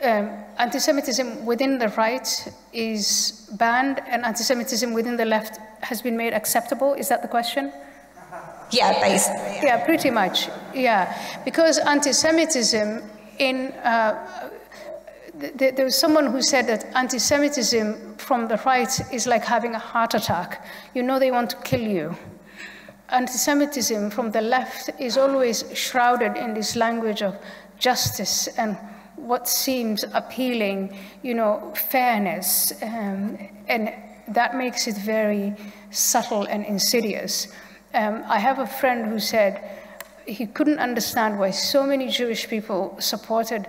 anti-Semitism within the right is banned and anti-Semitism within the left has been made acceptable? Is that the question? Yeah, basically. Yeah, pretty much. Yeah, because anti-Semitism there was someone who said that anti-Semitism from the right is like having a heart attack. You know they want to kill you. Anti-Semitism from the left is always shrouded in this language of justice and what seems appealing, fairness, and that makes it very subtle and insidious. I have a friend who said he couldn't understand why so many Jewish people supported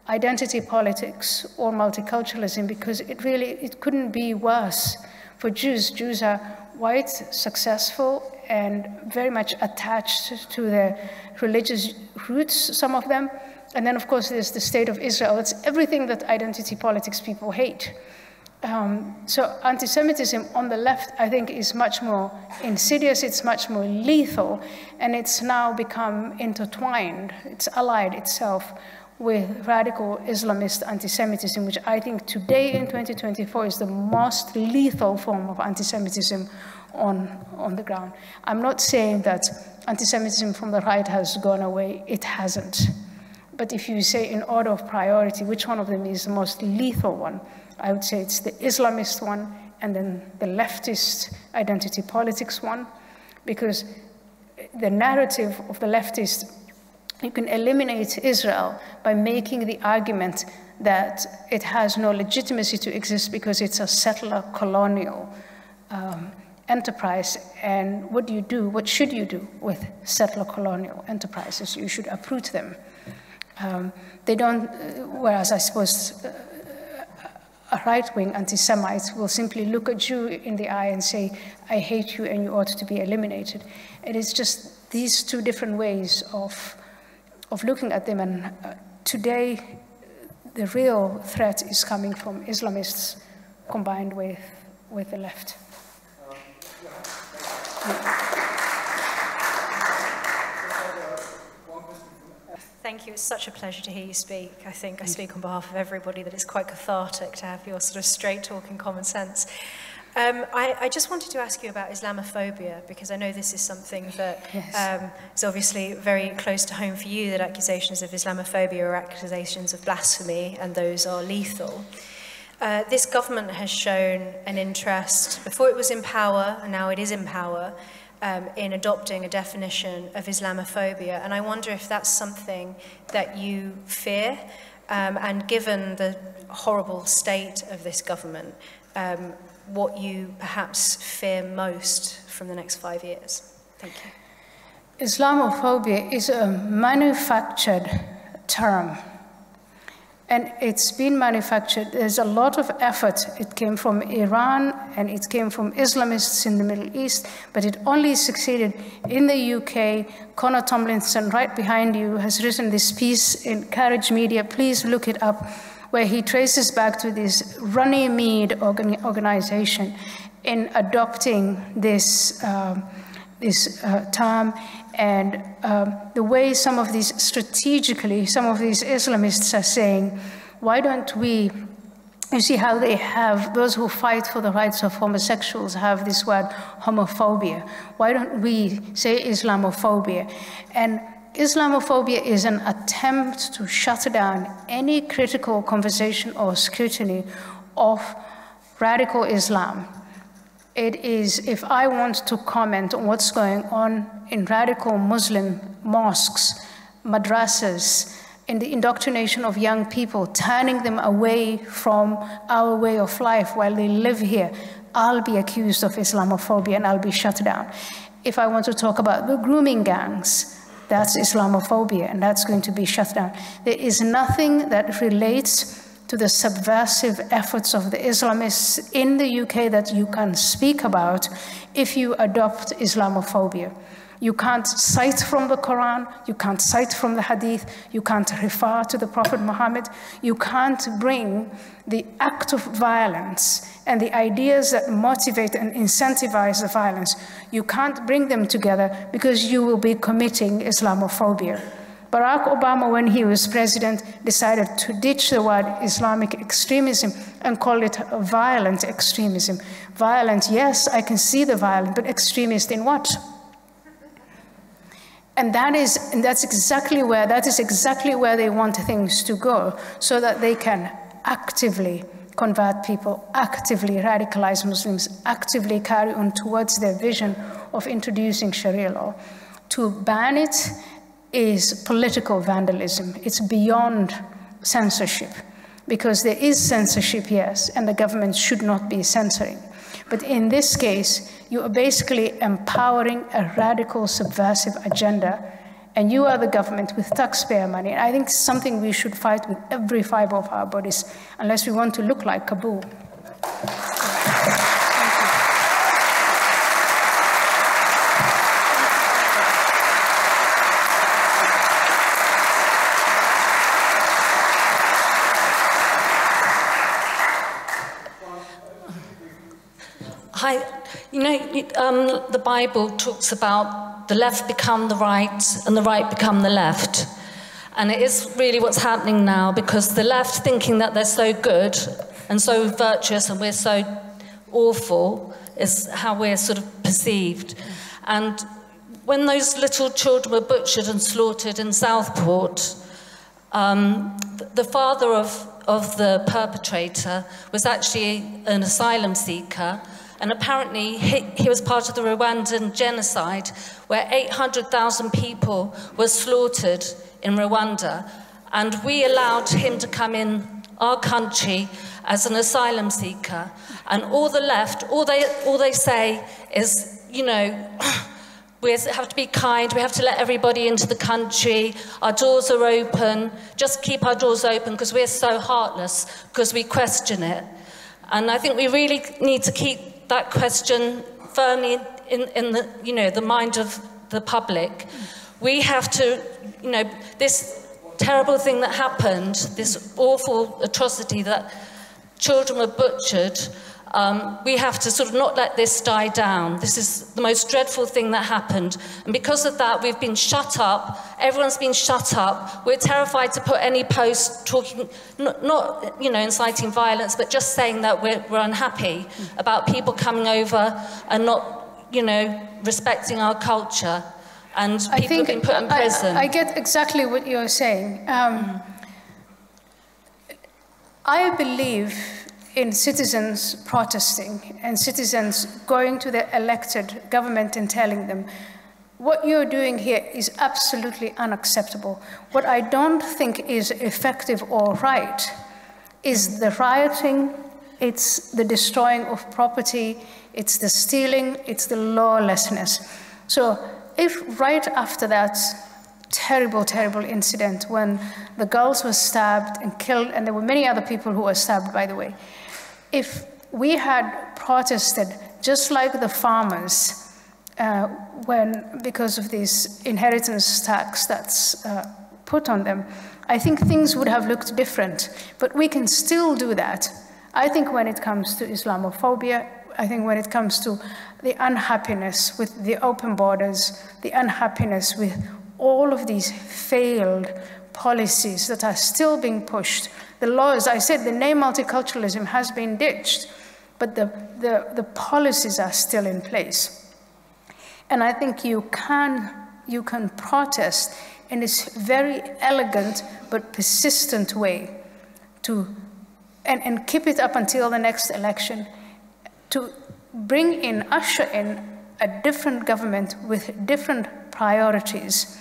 identity politics or multiculturalism, because it couldn't be worse for Jews. Jews are white, successful, and very much attached to their religious roots, some of them. And then, of course, there's the state of Israel. It's everything that identity politics people hate. So anti-Semitism on the left, I think, is much more insidious, it's much more lethal, and it's now become intertwined. It's allied itself with radical Islamist anti-Semitism, which I think today in 2024 is the most lethal form of anti-Semitism on the ground. I'm not saying that anti-Semitism from the right has gone away, it hasn't. But if you say in order of priority, which one of them is the most lethal one, I would say it's the Islamist one and then the leftist identity politics one, because the narrative of the leftist, you can eliminate Israel by making the argument that it has no legitimacy to exist because it's a settler colonial enterprise. And what do you do? What should you do with settler colonial enterprises? You should uproot them. They don't, whereas I suppose a right-wing anti-Semite will simply look a Jew in the eye and say, I hate you and you ought to be eliminated. It is just these two different ways of looking at them. And today, the real threat is coming from Islamists combined with the left. Thank you. It's such a pleasure to hear you speak. I think I speak on behalf of everybody that it's quite cathartic to have your sort of straight-talking common sense. I just wanted to ask you about Islamophobia, because I know this is something that is obviously very close to home for you, that accusations of Islamophobia are accusations of blasphemy, and those are lethal. This government has shown an interest, before it was in power, and now it is in power, in adopting a definition of Islamophobia. And I wonder if that's something that you fear, and given the horrible state of this government, what you perhaps fear most from the next 5 years. Thank you. Islamophobia is a manufactured term. And it's been manufactured. There's a lot of effort. It came from Iran and it came from Islamists in the Middle East, but it only succeeded in the UK. Connor Tomlinson, right behind you, has written this piece in Carriage Media. Please look it up, where he traces back to this Runnymede organization in adopting this term, and the way some of these Islamists are saying, why don't we, you see how they have, those who fight for the rights of homosexuals have this word homophobia. Why don't we say Islamophobia? And Islamophobia is an attempt to shut down any critical conversation or scrutiny of radical Islam. It is, if I want to comment on what's going on in radical Muslim mosques, madrasas, in the indoctrination of young people, turning them away from our way of life while they live here, I'll be accused of Islamophobia and I'll be shut down. If I want to talk about the grooming gangs, that's Islamophobia, and that's going to be shut down. There is nothing that relates to the subversive efforts of the Islamists in the UK that you can speak about if you adopt Islamophobia. You can't cite from the Quran, you can't cite from the Hadith, you can't refer to the Prophet Muhammad, you can't bring the act of violence and the ideas that motivate and incentivize the violence. You can't bring them together because you will be committing Islamophobia. Barack Obama, when he was president, decided to ditch the word Islamic extremism and call it violent extremism. Violent, yes, I can see the violence, but extremist in what? And that is exactly where they want things to go, so that they can actively convert people, actively radicalize Muslims, actively carry on towards their vision of introducing Sharia law. To ban it is political vandalism. It's beyond censorship, because there is censorship, yes, and the government should not be censoring. But in this case, you are basically empowering a radical subversive agenda, and you are the government with taxpayer money. I think it's something we should fight with every fiber of our bodies, unless we want to look like Kabul. Hi, you know, the Bible talks about the left become the right and the right become the left. And it is really what's happening now, because the left, thinking that they're so good and so virtuous and we're so awful, is how we're sort of perceived. And when those little children were butchered and slaughtered in Southport, the father of the perpetrator was actually an asylum seeker. And apparently, he was part of the Rwandan genocide, where 800,000 people were slaughtered in Rwanda. And we allowed him to come in our country as an asylum seeker. And all the left, all they say is, you know, we have to be kind, we have to let everybody into the country, our doors are open, just keep our doors open because we're so heartless, because we question it. And I think we really need to keep that question firmly in the, you know, the mind of the public. We have to, you know, this terrible thing that happened, this awful atrocity that children were butchered, we have to sort of not let this die down. This is the most dreadful thing that happened. And because of that, we've been shut up. Everyone's been shut up. We're terrified to put any post talking, not you know, inciting violence, but just saying that we're unhappy about people coming over and not, you know, respecting our culture. And people have been put in prison. I get exactly what you're saying. I believe in citizens protesting and citizens going to the elected government and telling them, what you're doing here is absolutely unacceptable. What I don't think is effective or right is the rioting, it's the destroying of property, it's the stealing, it's the lawlessness. So if right after that terrible, terrible incident when the girls were stabbed and killed, and there were many other people who were stabbed, by the way, if we had protested just like the farmers because of this inheritance tax that's put on them, I think things would have looked different. But we can still do that. I think when it comes to Islamophobia, I think when it comes to the unhappiness with the open borders, the unhappiness with all of these failed policies that are still being pushed. The laws, I said the name multiculturalism has been ditched, but the policies are still in place. And I think you can protest in this very elegant but persistent way and keep it up until the next election, to usher in a different government with different priorities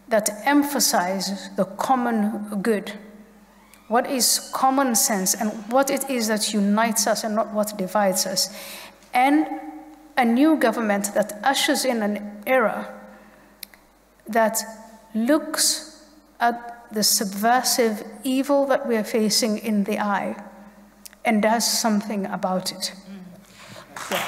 that emphasize the common good. What is common sense and what it is that unites us and not what divides us. And a new government that ushers in an era that looks at the subversive evil that we are facing in the eye and does something about it. Yeah.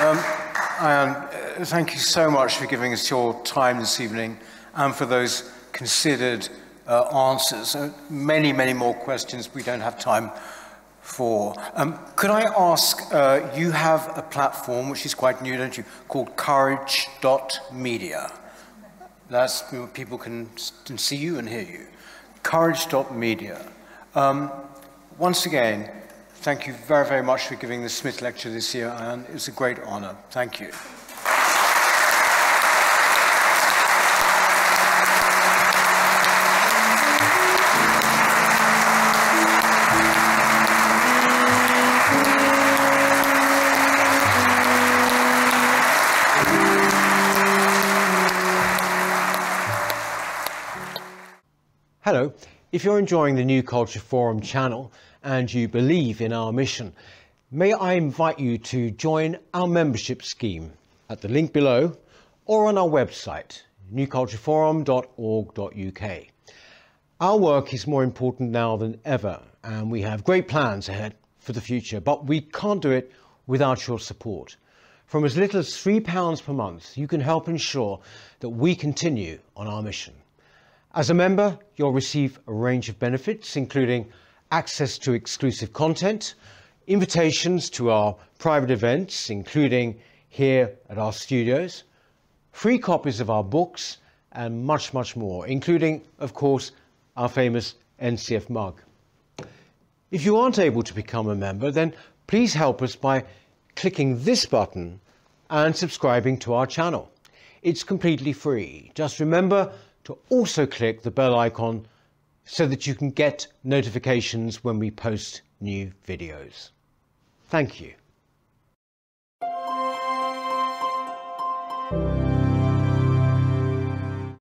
Ayaan, thank you so much for giving us your time this evening and for those considered answers. Many, many more questions we don't have time for. Could I ask, you have a platform which is quite new, don't you, called courage.media. That's where people can see you and hear you. Courage.media. Once again, thank you very, very much for giving the Smith Lecture this year, and it's a great honor. Thank you. Hello, if you're enjoying the New Culture Forum channel and you believe in our mission, may I invite you to join our membership scheme at the link below or on our website, newcultureforum.org.uk. Our work is more important now than ever, and we have great plans ahead for the future, but we can't do it without your support. From as little as £3 per month, you can help ensure that we continue on our mission. As a member, you'll receive a range of benefits, including access to exclusive content, invitations to our private events, including here at our studios, free copies of our books, and much, much more, including, of course, our famous NCF mug. If you aren't able to become a member, then please help us by clicking this button and subscribing to our channel. It's completely free. Just remember to also click the bell icon so that you can get notifications when we post new videos. Thank you.